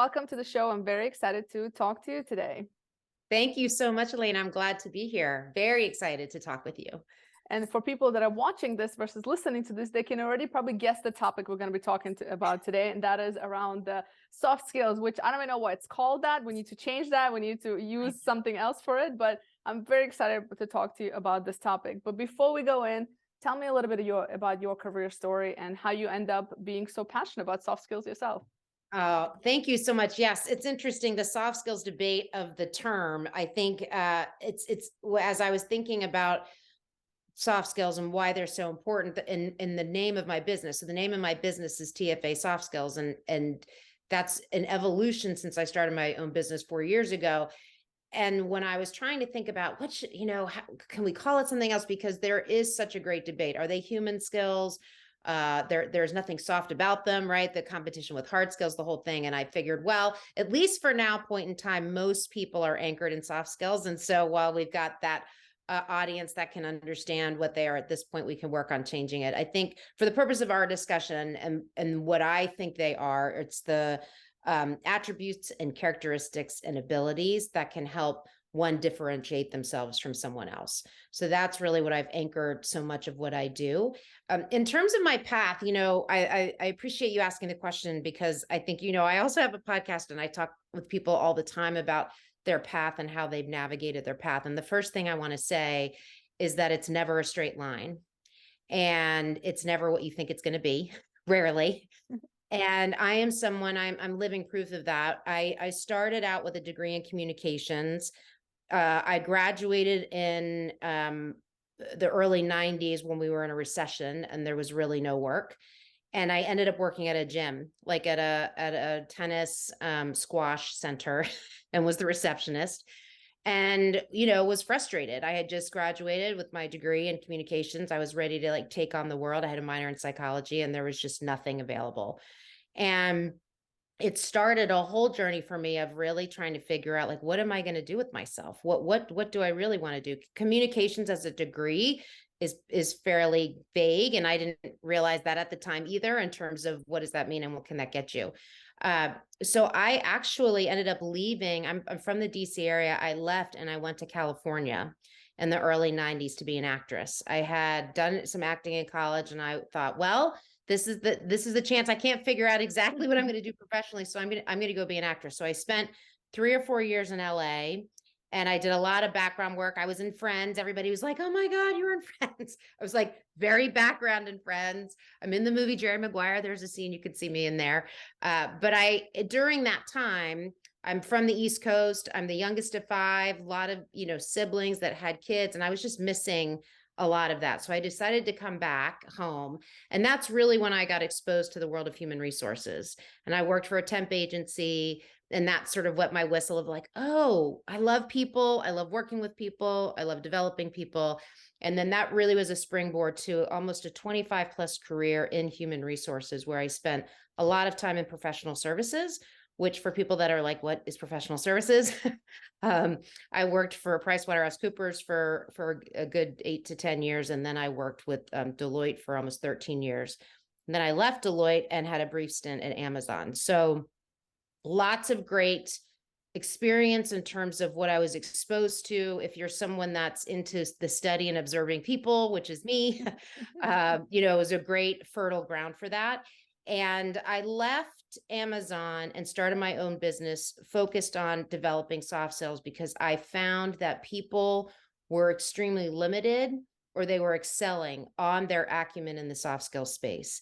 welcome to the show. I'm very excited to talk to you today. Thank you so much, Elaine. I'm glad to be here. Very excited to talk with you. And for people that are watching this versus listening to this, they can already probably guess the topic we're going to be talking about today, and that is around the soft skills, which I don't even know why it's called that. We need to change that. We need to use something else for it, but I'm very excited to talk to you about this topic. But before we go in, tell me a little bit about your career story and how you end up being so passionate about soft skills yourself. Oh, thank you so much. Yes, it's interesting, the soft skills debate of the term. I think it's as I was thinking about soft skills and why they're so important in the name of my business. So the name of my business is TFA Soft Skills, and that's an evolution since I started my own business 4 years ago. And when I was trying to think about how can we call it something else? Because there is such a great debate. Are they human skills? There's nothing soft about them, right? The competition with hard skills, the whole thing. And I figured, well, at least for now point in time, most people are anchored in soft skills. And so while we've got that audience that can understand what they are at this point, we can work on changing it. I think for the purpose of our discussion and what I think they are, it's the attributes and characteristics and abilities that can help one differentiate themselves from someone else. So that's really what I've anchored so much of what I do. In terms of my path, I appreciate you asking the question, because I think, I also have a podcast and I talk with people all the time about their path and how they've navigated their path. And the first thing I want to say is that it's never a straight line, and it's never what you think it's going to be, rarely. And I am someone, I'm living proof of that. I started out with a degree in communications. I graduated in the early 90s when we were in a recession and there was really no work. And I ended up working at a gym, like at a tennis squash center, and was the receptionist. And, was frustrated. I had just graduated with my degree in communications. I was ready to take on the world. I had a minor in psychology and there was just nothing available. And it started a whole journey for me of really trying to figure out, what am I going to do with myself? What do I really want to do? Communications as a degree is fairly vague. And I didn't realize that at the time either, in terms of what does that mean and what can that get you? So I actually ended up leaving. I'm from the DC area. I left and I went to California in the early 90s to be an actress. I had done some acting in college and I thought, well, this is the chance. I can't figure out exactly what I'm going to do professionally. So I'm going to go be an actress. So I spent 3 or 4 years in LA. And I did a lot of background work. I was in Friends. Everybody was like, oh my God, you're in Friends. I was very background in Friends. I'm in the movie Jerry Maguire. There's a scene, you could see me in there. But during that time, I'm from the East Coast. I'm the youngest of 5, a lot of, siblings that had kids. And I was just missing a lot of that. So I decided to come back home. And that's really when I got exposed to the world of human resources. And I worked for a temp agency. And that's sort of what my whistle of oh, I love people. I love working with people. I love developing people. And then that really was a springboard to almost a 25 plus career in human resources, where I spent a lot of time in professional services, which for people that are what is professional services? I worked for PricewaterhouseCoopers for a good 8 to 10 years. And then I worked with Deloitte for almost 13 years. And then I left Deloitte and had a brief stint at Amazon. So lots of great experience in terms of what I was exposed to. If you're someone that's into the study and observing people, which is me, it was a great fertile ground for that. And I left Amazon and started my own business focused on developing soft skills, because I found that people were extremely limited, or they were excelling on their acumen in the soft skills space.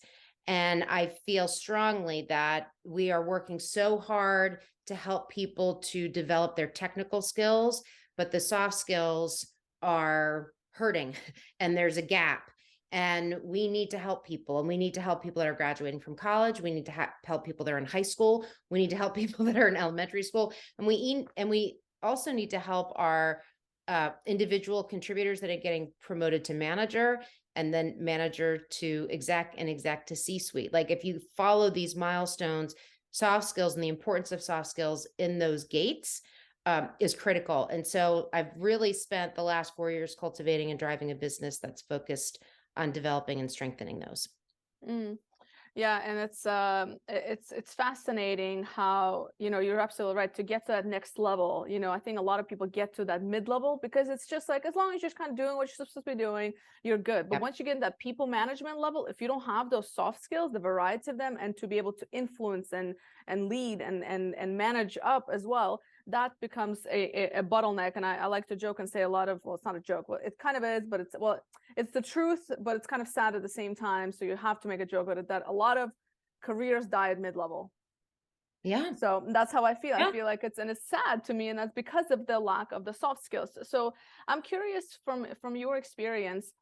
And I feel strongly that we are working so hard to help people to develop their technical skills, but the soft skills are hurting and there's a gap. And we need to help people, and we need to help people that are graduating from college. We need to help people that are in high school. We need to help people that are in elementary school. And we also need to help our individual contributors that are getting promoted to manager, and then manager to exec, and exec to C-suite. If you follow these milestones, soft skills and the importance of soft skills in those gates is critical. And so I've really spent the last 4 years cultivating and driving a business that's focused on developing and strengthening those. Yeah, and it's fascinating how, you're absolutely right, to get to that next level. I think a lot of people get to that mid-level because it's just like, as long as you're just kind of doing what you're supposed to be doing, you're good. But Yep. once you get in that people management level, if you don't have those soft skills, the variety of them, and to be able to influence and lead and manage up as well, that becomes a bottleneck. And I like to joke and say a lot of, well, it's not a joke, well, it kind of is, but it's the truth, but it's kind of sad at the same time. So you have to make a joke about it, that a lot of careers die at mid-level. Yeah. So that's how I feel. Yeah. I feel like and it's sad to me, and that's because of the lack of the soft skills. So I'm curious, from your experience,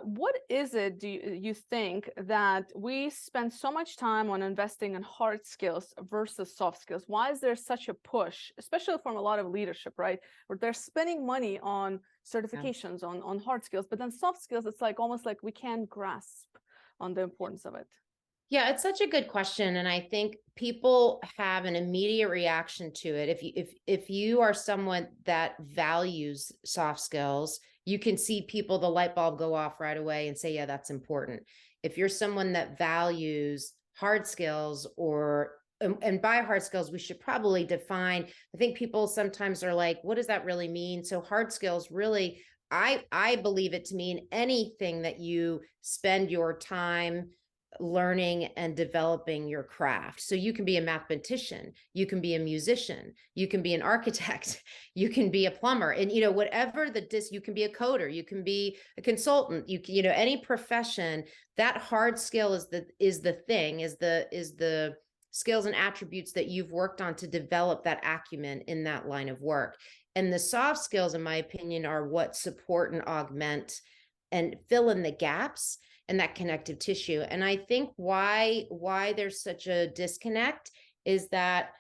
what is it, do you think, that we spend so much time on investing in hard skills versus soft skills? Why is there such a push, especially from a lot of leadership, right? Where they're spending money on certifications, on hard skills, but then soft skills, it's like almost like we can't grasp on the importance of it. Yeah, it's such a good question, and I think people have an immediate reaction to it. If you are someone that values soft skills, you can see people, the light bulb go off right away and say, yeah, that's important. If you're someone that values hard skills, and by hard skills, we should probably define, I think people sometimes are like, what does that really mean? So hard skills really, I believe it to mean anything that you spend your time learning and developing your craft. So you can be a mathematician, you can be a musician, you can be an architect, you can be a plumber, and whatever you can be a coder, you can be a consultant, any profession. That hard skill is the skills and attributes that you've worked on to develop that acumen in that line of work. And the soft skills, in my opinion, are what support and augment and fill in the gaps and that connective tissue. And I think why there's such a disconnect is that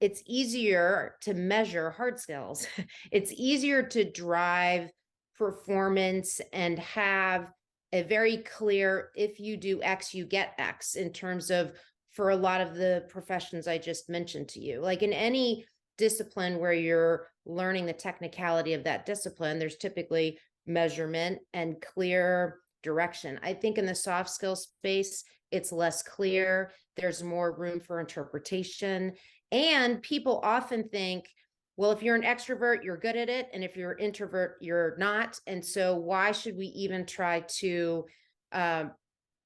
it's easier to measure hard skills. It's easier to drive performance and have a very clear, if you do X, you get X, in terms of, for a lot of the professions I just mentioned to you. Like in any discipline where you're learning the technicality of that discipline, there's typically measurement and clear direction. I think in the soft skills space, it's less clear. There's more room for interpretation. And people often think, well, if you're an extrovert, you're good at it. And if you're an introvert, you're not. And so why should we even try to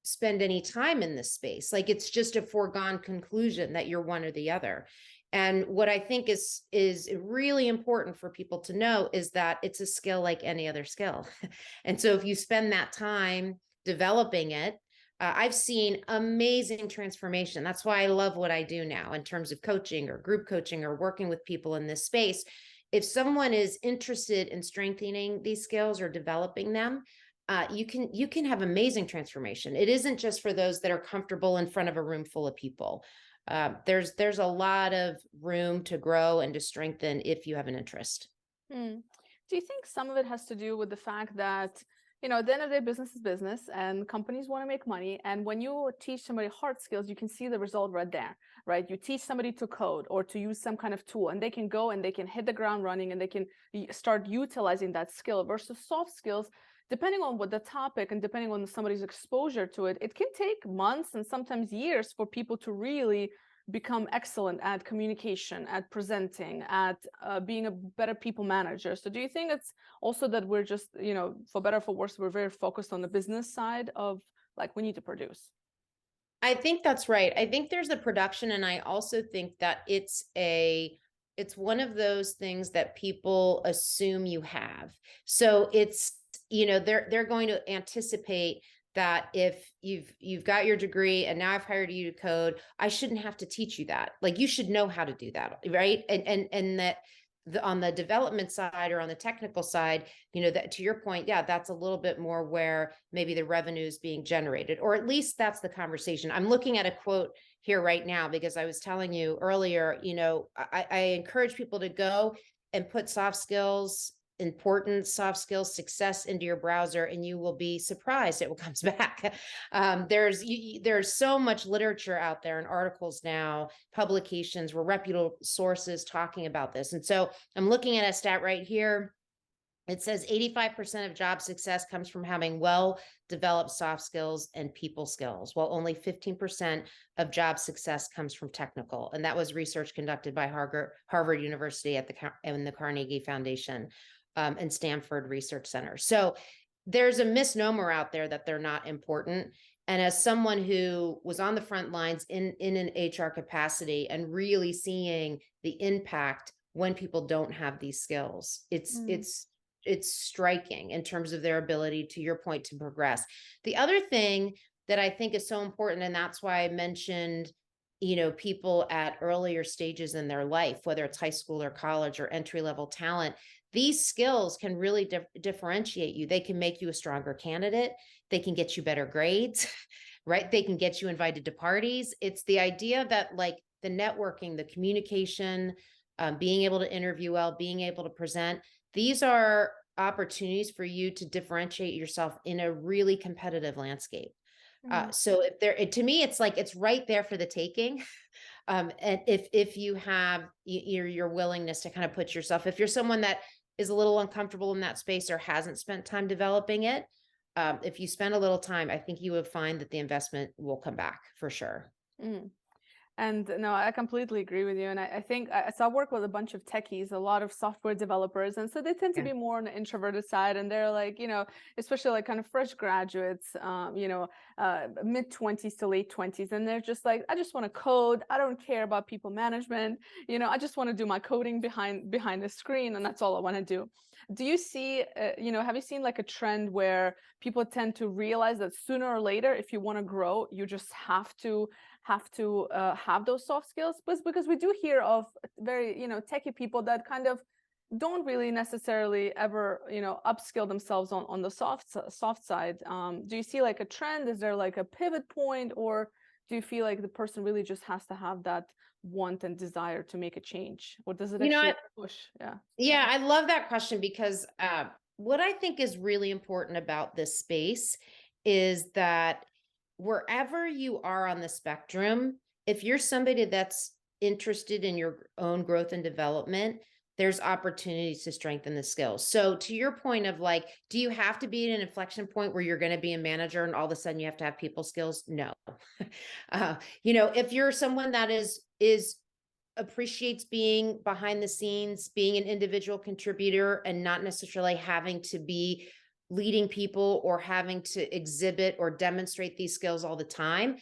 spend any time in this space? Like, it's just a foregone conclusion that you're one or the other. And what I think is really important for people to know is that it's a skill like any other skill. And so if you spend that time developing it, I've seen amazing transformation. That's why I love what I do now in terms of coaching or group coaching or working with people in this space. If someone is interested in strengthening these skills or developing them, you can have amazing transformation. It isn't just for those that are comfortable in front of a room full of people. There's a lot of room to grow and to strengthen if you have an interest. Do you think some of it has to do with the fact that, at the end of the day, business is business and companies want to make money. And when you teach somebody hard skills, you can see the result right there, right? You teach somebody to code or to use some kind of tool, and they can go and they can hit the ground running and they can start utilizing that skill, versus soft skills. Depending on what the topic and depending on somebody's exposure to it, it can take months and sometimes years for people to really become excellent at communication, at presenting, at being a better people manager. So do you think it's also that we're just, for better or for worse, we're very focused on the business side of, like, we need to produce? I think that's right. I think there's the production, and I also think that it's one of those things that people assume you have. So it's, they're going to anticipate that if you've got your degree and now I've hired you to code, I shouldn't have to teach you that. Like, you should know how to do that, right? And that on the development side or on the technical side, that, to your point, yeah, that's a little bit more where maybe the revenue is being generated, or at least that's the conversation. I'm looking at a quote here right now because I was telling you earlier, I encourage people to go and put important soft skills success into your browser, and you will be surprised at what comes back. There's so much literature out there and articles now, publications where reputable sources talking about this. And so I'm looking at a stat right here It says 85% of job success comes from having well-developed soft skills and people skills, while only 15% of job success comes from technical. And that was research conducted by Harvard University and the Carnegie Foundation and Stanford Research Center. So there's a misnomer out there that they're not important. And as someone who was on the front lines in an HR capacity and really seeing the impact when people don't have these skills, it's striking in terms of their ability, to your point, to progress. The other thing that I think is so important, and that's why I mentioned, people at earlier stages in their life, whether it's high school or college or entry-level talent, these skills can really differentiate you. They can make you a stronger candidate. They can get you better grades, right? They can get you invited to parties. It's the idea that like the networking, the communication, being able to interview well, being able to present, these are opportunities for you to differentiate yourself in a really competitive landscape. So to me, it's like, it's right there for the taking. And if you have your willingness to kind of put yourself, if you're someone that is a little uncomfortable in that space or hasn't spent time developing it, if you spend a little time, I think you would find that the investment will come back for sure. And no, I completely agree with you. And I think, so I work with a bunch of techies, a lot of software developers. And so they tend to be more on the introverted side. And they're like, especially like kind of fresh graduates, mid-20s to late 20s. And they're just like, I just want to code. I don't care about people management. I just want to do my coding behind the screen. And that's all I want to do. Do you see, have you seen like a trend where people tend to realize that sooner or later, if you want to grow, you just have to have those soft skills? Because we do hear of very techie people that kind of don't really necessarily ever upskill themselves on the soft side. Do you see like a trend? Is there like a pivot point, or do you feel like the person really just has to have that want and desire to make a change, or does it actually push? Yeah, I love that question, because what I think is really important about this space is that wherever you are on the spectrum, if you're somebody that's interested in your own growth and development, there's opportunities to strengthen the skills. So to your point of like, do you have to be at an inflection point where you're going to be a manager and all of a sudden you have to have people skills? No. If you're someone that appreciates being behind the scenes, being an individual contributor and not necessarily having to be leading people or having to exhibit or demonstrate these skills all the time,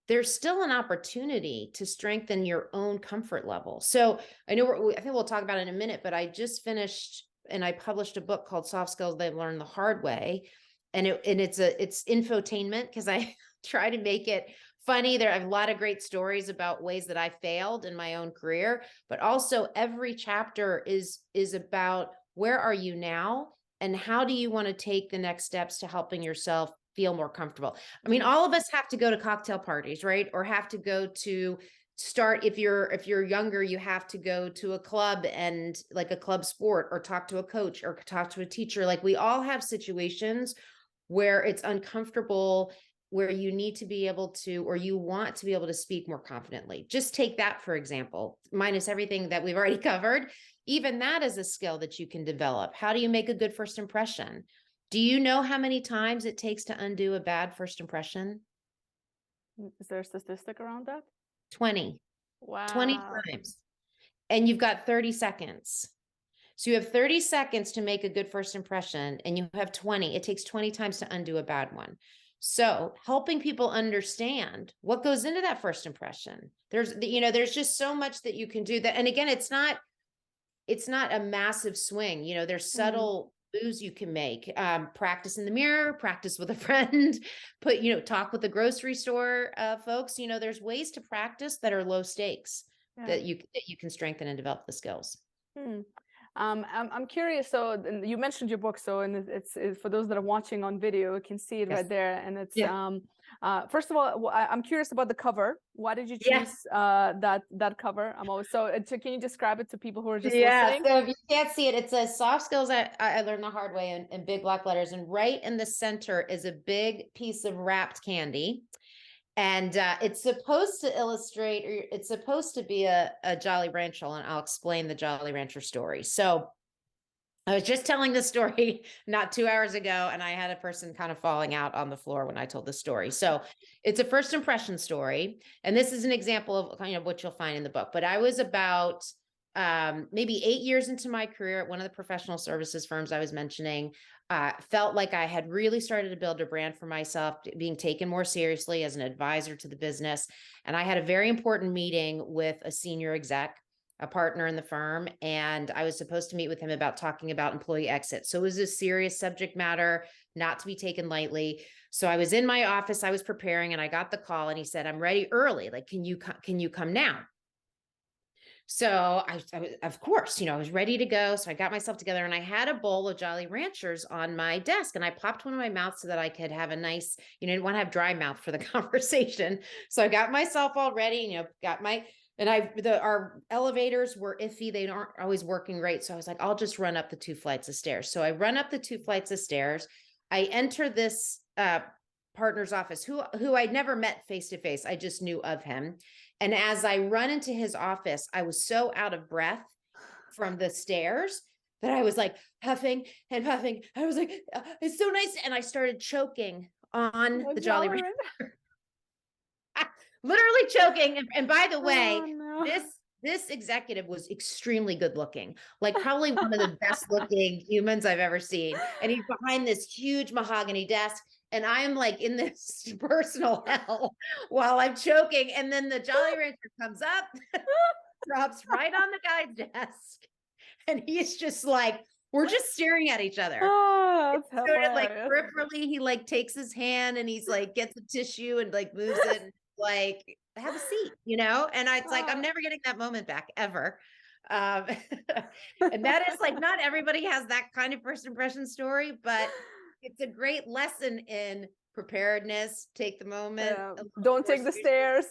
there's still an opportunity to strengthen your own comfort level. So I think we'll talk about it in a minute, but I just finished and I published a book called Soft Skills They've Learned the Hard Way. And it's infotainment, because I try to make it funny. I have a lot of great stories about ways that I failed in my own career, but also every chapter is about where are you now and how do you want to take the next steps to helping yourself feel more comfortable. I mean, all of us have to go to cocktail parties, right? Or have to go to start, if you're younger, you have to go to a club and like a club sport, or talk to a coach or talk to a teacher. Like we all have situations where it's uncomfortable, where you need to be able to, or you want to be able to speak more confidently. Just take that, for example, minus everything that we've already covered. Even that is a skill that you can develop. How do you make a good first impression? Do you know how many times it takes to undo a bad first impression? Is there a statistic around that? 20. Wow. 20 times. And you've got 30 seconds. So you have 30 seconds to make a good first impression, and you have 20. It takes 20 times to undo a bad one. So helping people understand what goes into that first impression. There's just so much that you can do that. And again, it's not a massive swing. There's subtle moves you can make. Practice in the mirror, practice with a friend, talk with the grocery store folks. There's ways to practice that are low stakes that you can strengthen and develop the skills. I'm curious. So you mentioned your book. So, and it's for those that are watching on video, you can see it right there. And it's first of all, I'm curious about the cover. Why did you choose that cover? I'm always can you describe it to people who are just listening? So if you can't see it, it says Soft Skills I Learned the Hard Way in big block letters, and right in the center is a big piece of wrapped candy. And it's supposed to illustrate, or it's supposed to be a Jolly Rancher, and I'll explain the Jolly Rancher story. So I was just telling this story not 2 hours ago, and I had a person kind of falling out on the floor when I told the story. So it's a first impression story. And this is an example of kind of what you'll find in the book. But I was about maybe 8 years into my career at one of the professional services firms I was mentioning. Felt like I had really started to build a brand for myself, being taken more seriously as an advisor to the business. And I had a very important meeting with a senior exec, a partner in the firm, and I was supposed to meet with him about talking about employee exit. So it was a serious subject matter, not to be taken lightly. So I was in my office, I was preparing, and I got the call, and he said, "I'm ready early. Like, can you come now?" So I of course, I was ready to go. So I got myself together, and I had a bowl of Jolly Ranchers on my desk, and I popped one in my mouth so that I could have a nice, didn't want to have dry mouth for the conversation. So I got myself all ready, got my, and our elevators were iffy. They aren't always working great. So I was like, I'll just run up the 2 flights of stairs. So I run up the 2 flights of stairs. I enter this partner's office who I'd never met face to face. I just knew of him. And as I run into his office, I was so out of breath from the stairs that I was like huffing and puffing. I was like, it's so nice. And I started choking on the Jolly Rancher. Literally choking. And by the way, Oh, no. this executive was extremely good looking, like probably one of the best looking humans I've ever seen. And he's behind this huge mahogany desk. And I am like in this personal hell while I'm choking. And then the Jolly Rancher comes up, drops right on the guy's desk. And he's just like, we're just staring at each other. Oh, that's Sort of like hilarious. peripherally, he like takes his hand and he's like, gets a tissue and like moves it and like, have a seat, And it's like, I'm never getting that moment back ever. Um, and that is like, not everybody has that kind of first impression story, but it's a great lesson in preparedness. Take the moment. Don't take the stairs.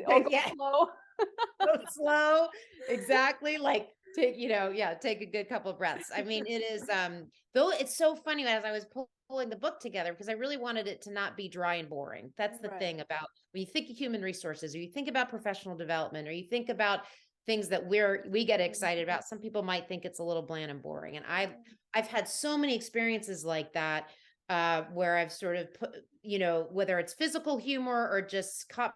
Or go Yeah. slow. Go slow. Exactly. Like take a good couple of breaths. I mean, it is, though it's so funny as I was pulling the book together, because I really wanted it to not be dry and boring. That's the thing about when you think of human resources, or you think about professional development, or you think about things that we get excited about. Some people might think it's a little bland and boring. And I've had so many experiences like that, where I've sort of put, whether it's physical humor or just caught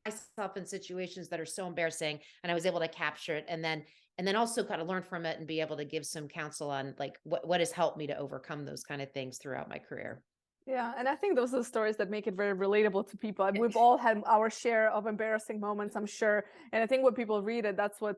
myself in situations that are so embarrassing, and I was able to capture it, and then also kind of learn from it and be able to give some counsel on like what has helped me to overcome those kind of things throughout my career. Yeah, and I think those are the stories that make it very relatable to people. We've all had our share of embarrassing moments, I'm sure. And I think when people read it, that's what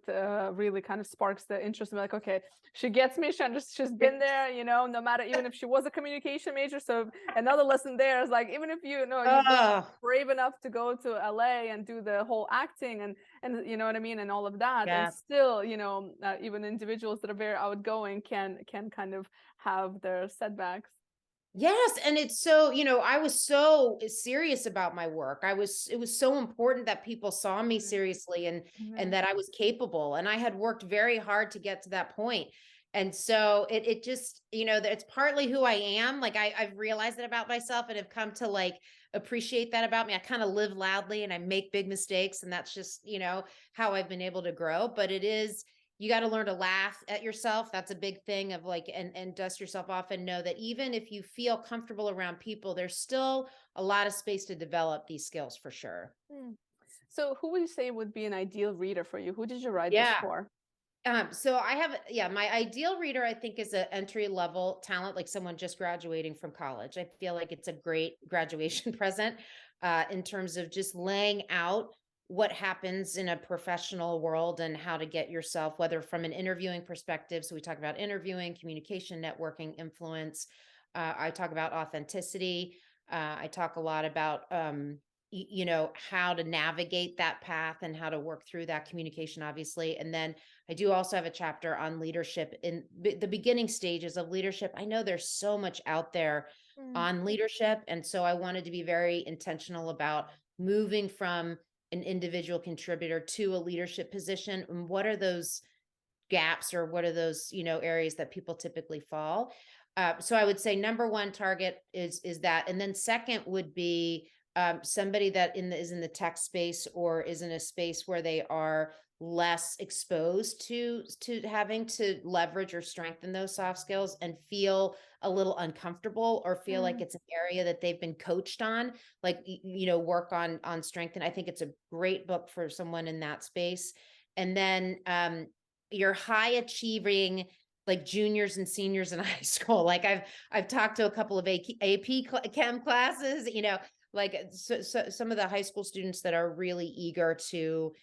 really kind of sparks the interest. And like, okay, she gets me. She's been there, no matter, even if she was a communication major. So another lesson there is like, even if you've been brave enough to go to LA and do the whole acting and you know what I mean, and all of that, and still, even individuals that are very outgoing can kind of have their setbacks. Yes. And it's so, I was so serious about my work. It was so important that people saw me seriously and that I was capable. And I had worked very hard to get to that point. And so it just, it's partly who I am. Like I've realized that about myself and have come to like appreciate that about me. I kind of live loudly and I make big mistakes. And that's just, how I've been able to grow. But you got to learn to laugh at yourself. That's a big thing of like, and dust yourself off and know that even if you feel comfortable around people, there's still a lot of space to develop these skills for sure. So who would you say would be an ideal reader for you? Who did you write this for? So I have, my ideal reader, I think, is an entry level talent, like someone just graduating from college. I feel like it's a great graduation present in terms of just laying out what happens in a professional world and how to get yourself, whether from an interviewing perspective. So we talk about interviewing, communication, networking, influence. I talk about authenticity. I talk a lot about, how to navigate that path and how to work through that communication, obviously. And then I do also have a chapter on leadership in the beginning stages of leadership. I know there's so much out there on leadership. And so I wanted to be very intentional about moving from an individual contributor to a leadership position. And what are those gaps, or what are those, areas that people typically fall? So I would say number one target is that. And then second would be somebody that is in the tech space or is in a space where they are less exposed to having to leverage or strengthen those soft skills and feel a little uncomfortable or feel like it's an area that they've been coached on, like, work on strength. And I think it's a great book for someone in that space. And then your high achieving, like juniors and seniors in high school. Like I've talked to a couple of AP Chem classes, like so some of the high school students that are really eager to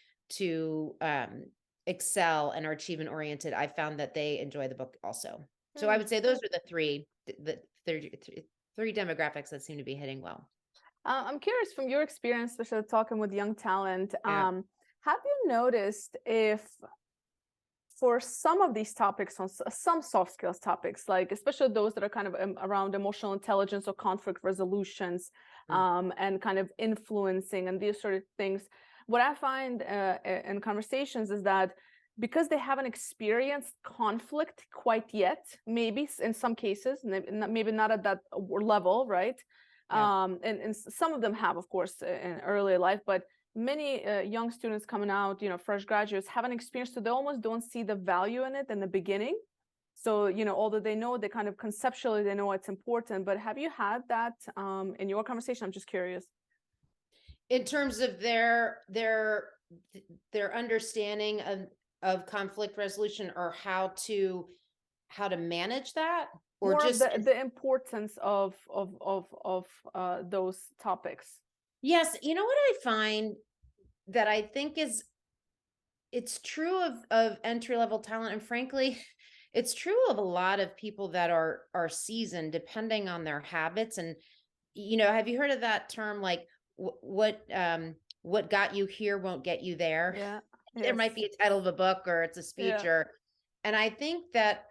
excel and are achievement oriented. I found that they enjoy the book also. So I would say those are the three demographics that seem to be hitting well. I'm curious from your experience, especially talking with young talent, Yeah. have you noticed if for some of these topics, on some soft skills topics, like especially those that are kind of around emotional intelligence or conflict resolutions, and kind of influencing and these sort of things, what I find in conversations is that because they haven't experienced conflict quite yet, maybe in some cases, maybe not at that level, right? Yeah. And some of them have, of course, in early life, but many young students coming out, fresh graduates haven't experienced, so they almost don't see the value in it in the beginning. So, although they know, they kind of conceptually, they know it's important, but have you had that in your conversation? I'm just curious. In terms of their understanding of conflict resolution or how to manage that, or More just of the importance of those topics. Yes. You know what I find that I think it's true of entry-level talent, and frankly, it's true of a lot of people that are seasoned, depending on their habits. And, have you heard of that term, like what got you here won't get you there? Yeah. There might be a title of a book or it's a speech, Yeah. and I think that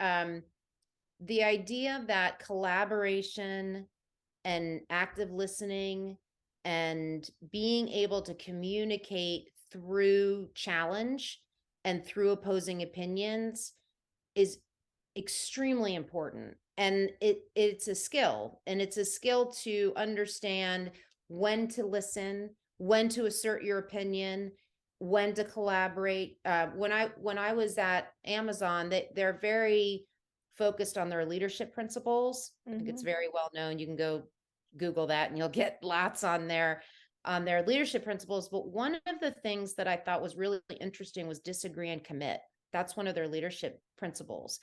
the idea that collaboration and active listening and being able to communicate through challenge and through opposing opinions is extremely important. And it's a skill, and it's a skill to understand when to listen, when to assert your opinion, when to collaborate. When I was at Amazon, they're very focused on their leadership principles. I think it's very well known. You can go Google that and you'll get lots on their leadership principles. But one of the things that I thought was really interesting was disagree and commit. That's one of their leadership principles.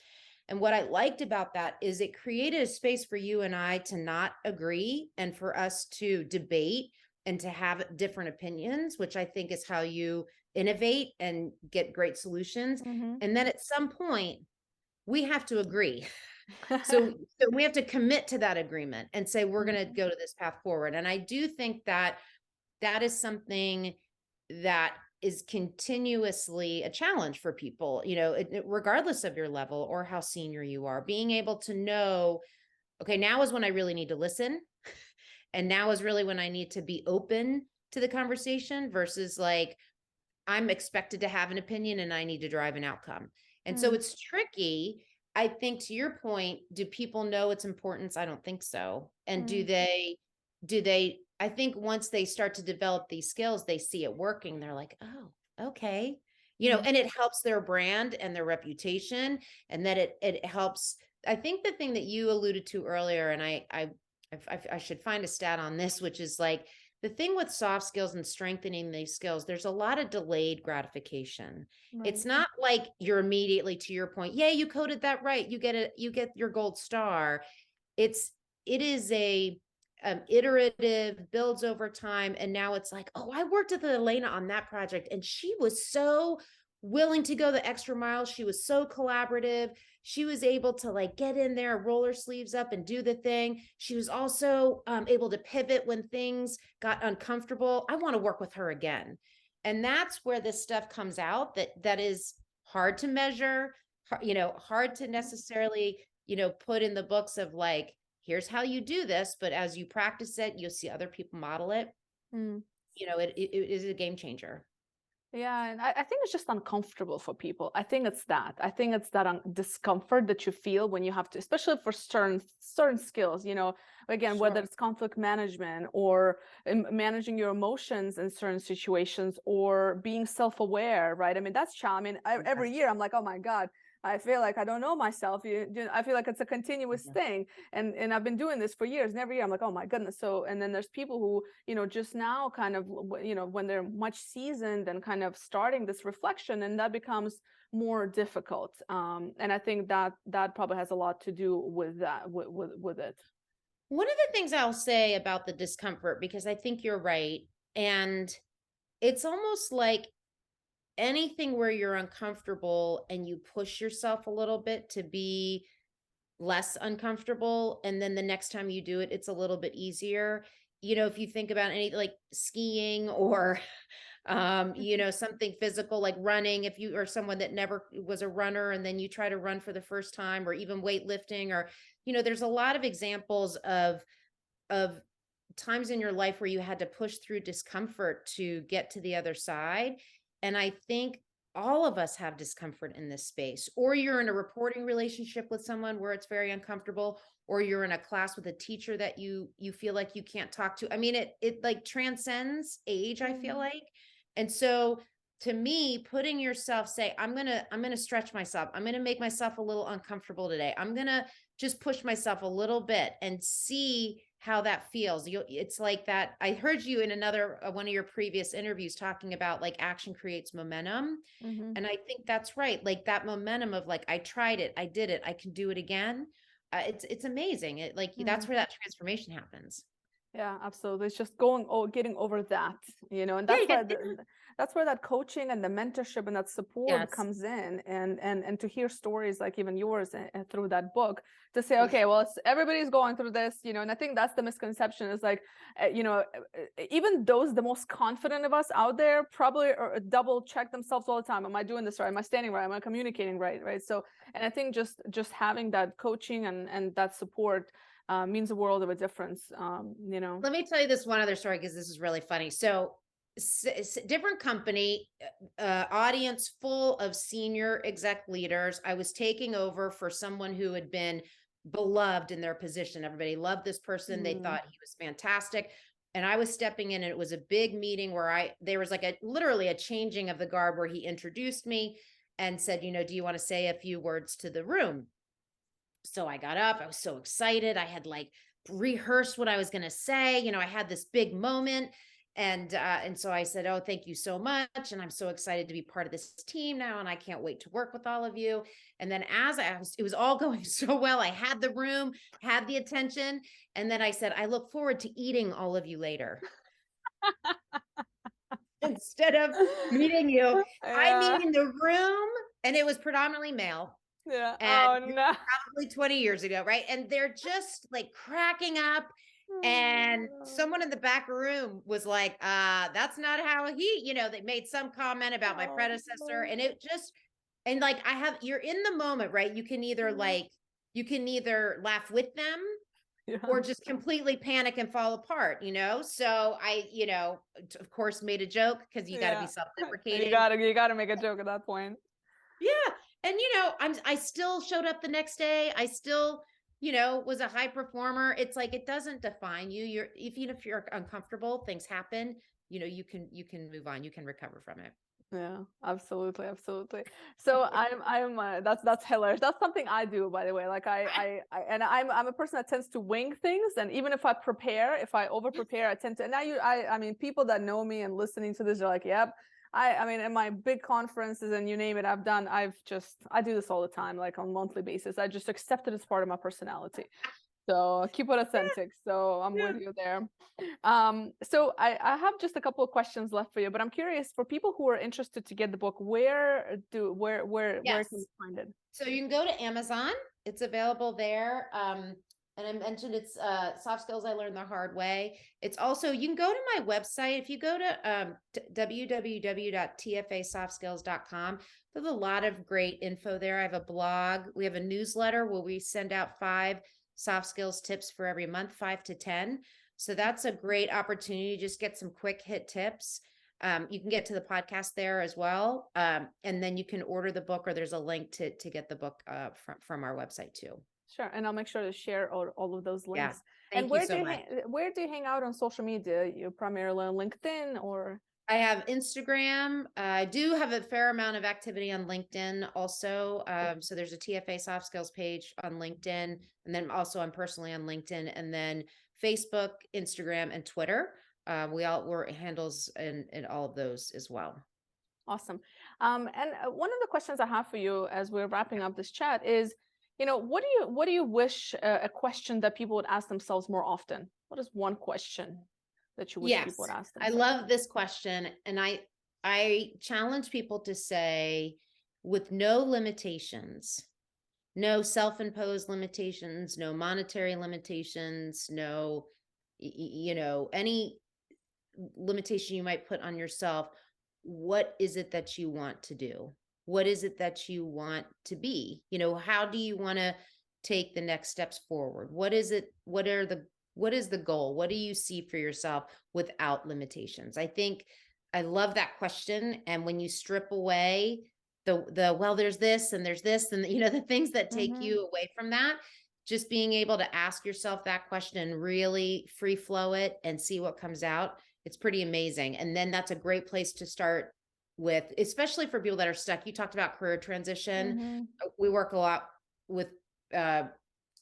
And what I liked about that is it created a space for you and I to not agree and for us to debate and to have different opinions, which I think is how you innovate and get great solutions. And then at some point, we have to agree. So we have to commit to that agreement and say, we're going to go to this path forward. And I do think that is something that is continuously a challenge for people, regardless of your level or how senior you are, being able to know, okay, now is when I really need to listen. And now is really when I need to be open to the conversation versus like, I'm expected to have an opinion and I need to drive an outcome. And so it's tricky. I think, to your point, do people know its importance? I don't think so. And do they, I think once they start to develop these skills, they see it working. They're like, oh, okay. And it helps their brand and their reputation, and that it helps. I think the thing that you alluded to earlier, and I should find a stat on this, which is like, the thing with soft skills and strengthening these skills, there's a lot of delayed gratification. It's not like you're immediately, to your point, yeah, you coded that right, you get your gold star. It is a iterative, builds over time. And now it's like, oh, I worked with Elena on that project and she was so willing to go the extra mile. She was so collaborative. She was able to like get in there, roll her sleeves up and do the thing. She was also able to pivot when things got uncomfortable. I want to work with her again. And that's where this stuff comes out that is hard to measure, hard to necessarily, put in the books of like, here's how you do this. But as you practice it, you'll see other people model it. It is a game changer. Yeah, and I think it's just uncomfortable for people. I think it's that. I think it's that discomfort that you feel when you have to, especially for certain skills. Again, whether Sure. it's conflict management or managing your emotions in certain situations or being self-aware, right? I mean, that's challenging. Every Yes. year, I'm like, oh my God, I feel like I don't know myself. I feel like it's a continuous Mhm. thing, and I've been doing this for years. And every year, I'm like, oh my goodness. So, and then there's people who just now kind of, when they're much seasoned and kind of starting this reflection, and that becomes more difficult. And I think that probably has a lot to do with that, with it. One of the things I'll say about the discomfort, because I think you're right, and it's almost like anything where you're uncomfortable and you push yourself a little bit to be less uncomfortable, and then the next time you do it, it's a little bit easier. If you think about any like skiing or something physical like running, if you are someone that never was a runner and then you try to run for the first time, or even weightlifting, or there's a lot of examples of times in your life where you had to push through discomfort to get to the other side. And I think all of us have discomfort in this space, or you're in a reporting relationship with someone where it's very uncomfortable, or you're in a class with a teacher that you feel like you can't talk to. I mean, it like transcends age, I feel Mhm. like. And so to me, putting yourself, say, I'm gonna stretch myself, I'm gonna make myself a little uncomfortable today, I'm gonna just push myself a little bit and see how that feels. It's like that. I heard you in another one of your previous interviews talking about like action creates momentum. Mhm. And I think that's right. Like that momentum of like, I tried it, I did it, I can do it again. It's amazing. That's Mhm. where that transformation happens. Yeah, absolutely. It's just getting over that, and Yeah, that's you got where that's where that coaching and the mentorship and that support yes. comes in, and to hear stories like even yours and through that book, to say, Ugh, okay, well, everybody's going through this, and I think that's the misconception is like, even those the most confident of us out there probably double check themselves all the time. Am I doing this right? Am I standing right? Am I communicating right? Right. So, and I think just having that coaching and that support means a world of a difference. Let me tell you this one other story because this is really funny. So, different company, audience full of senior exec leaders. I was taking over for someone who had been beloved in their position. Everybody loved this person. They Mm. thought he was fantastic. And I was stepping in, and it was a big meeting where there was like literally a changing of the guard where he introduced me and said, do you want to say a few words to the room? So I got up. I was so excited. I had like rehearsed what I was going to say. I had this big moment. And so I said, "Oh, thank you so much, and I'm so excited to be part of this team now, and I can't wait to work with all of you." And then it was all going so well. I had the room, had the attention, and then I said, "I look forward to eating all of you later." Instead of meeting you, I Yeah. mean the room, and it was predominantly male, Yeah. and Oh no. probably 20 years ago, right? And they're just like cracking up. And someone in the back room was like, that's not how they made some comment about my Oh, predecessor. no. And and like you're in the moment, right? You can either laugh with them Yeah. or just completely panic and fall apart, So of course, made a joke because you got to be Yeah. You self-deprecating. gotta make a joke at that point. Yeah. And I still showed up the next day. I still, was a high performer. It's like it doesn't define you. Even if you're uncomfortable, things happen, you can move on. You can recover from it. Yeah, absolutely, absolutely. So I'm that's hilarious. That's something I do, by the way. Like and I'm a person that tends to wing things, and even if I over prepare, I tend to. And now I mean, people that know me and listening to this are like, yep. I mean, in my big conferences and you name it, I do this all the time, like on a monthly basis. I just accept it as part of my personality. So keep it authentic. So I'm Yeah. with you there. So I have just a couple of questions left for you, but I'm curious for people who are interested to get the book, where can you Yes. find it? So you can go to Amazon. It's available there. And I mentioned it's soft skills I learned the hard way. It's also, you can go to my website. If you go to www.tfasoftskills.com, there's a lot of great info there. I have a blog. We have a newsletter where we send out 5 soft skills tips for every month, 5 to 10. So that's a great opportunity to just get some quick hit tips. You can get to the podcast there as well. And then you can order the book, or there's a link to get the book from our website too. Sure. And I'll make sure to share all of those Yeah. links. Thank And you so much. where do you hang out on social media? You primarily on LinkedIn or? I have Instagram. I do have a fair amount of activity on LinkedIn also. So there's a TFA Soft Skills page on LinkedIn. And then also I'm personally on LinkedIn, and then Facebook, Instagram, and Twitter. We're handles in all of those as well. Awesome. And one of the questions I have for you as we're wrapping up this chat is, what do you wish a question that people would ask themselves more often? What is one question that you wish people would ask themselves? I love this question. And I challenge people to say, with no limitations, no self-imposed limitations, no monetary limitations, no, any limitation you might put on yourself, what is it that you want to do? What is it that you want to be? How do you want to take the next steps forward? What is it? What is the goal? What do you see for yourself without limitations? I think I love that question. And when you strip away well, there's this and there's this, and the things that take you away from that, just being able to ask yourself that question and really free flow it and see what comes out. It's pretty amazing. And then that's a great place to start with, especially for people that are stuck. You talked about career transition. We work a lot with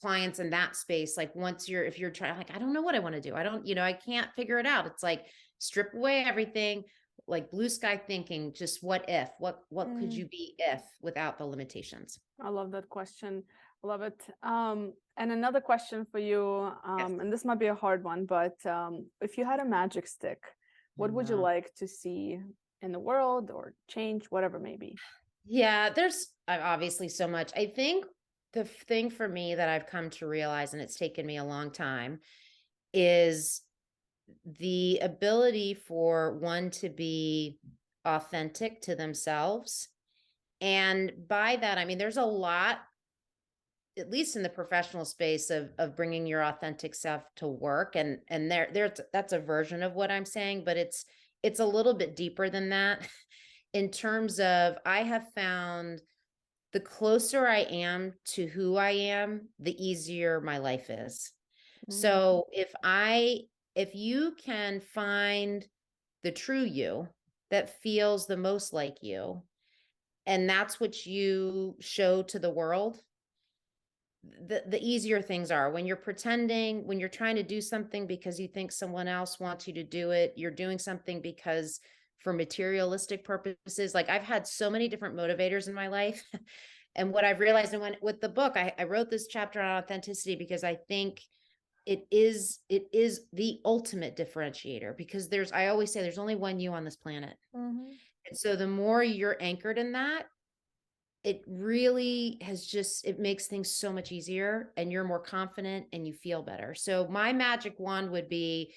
clients in that space. Like if you're trying, like, I don't know what I want to do. I can't figure it out. It's like, strip away everything, like blue sky thinking, just what if, what could you be if without the limitations? I love that question. I love it. And another question for you, and this might be a hard one, but if you had a magic stick, what would you like to see in the world or change, whatever it may be? Yeah, there's obviously so much. I think the thing for me that I've come to realize, and it's taken me a long time, is the ability for one to be authentic to themselves. And by that, I mean, there's a lot, at least in the professional space, of bringing your authentic self to work. And that's a version of what I'm saying, but it's a little bit deeper than that. In terms of, I have found the closer I am to who I am, the easier my life is. So if you can find the true you that feels the most like you, and that's what you show to the world, the easier things are. When you're pretending, when you're trying to do something because you think someone else wants you to do it, you're doing something because for materialistic purposes. Like, I've had so many different motivators in my life. And what I've realized, and with the book, I wrote this chapter on authenticity because I think it is the ultimate differentiator, because I always say there's only one you on this planet. And so the more you're anchored in that, it really it makes things so much easier, and you're more confident and you feel better. So my magic wand would be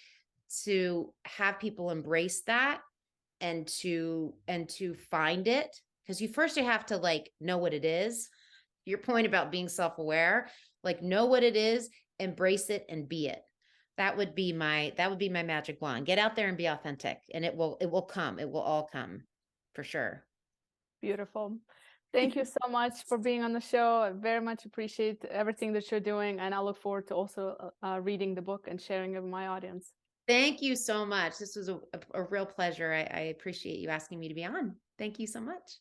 to have people embrace that and to find it. Because you have to, like, know what it is. Your point about being self-aware, like, know what it is, embrace it, and be it. That would be my magic wand. Get out there and be authentic, and it will come. It will all come for sure. Beautiful. Thank you so much for being on the show. I very much appreciate everything that you're doing, and I look forward to also reading the book and sharing it with my audience. Thank you so much. This was a real pleasure. I appreciate you asking me to be on. Thank you so much.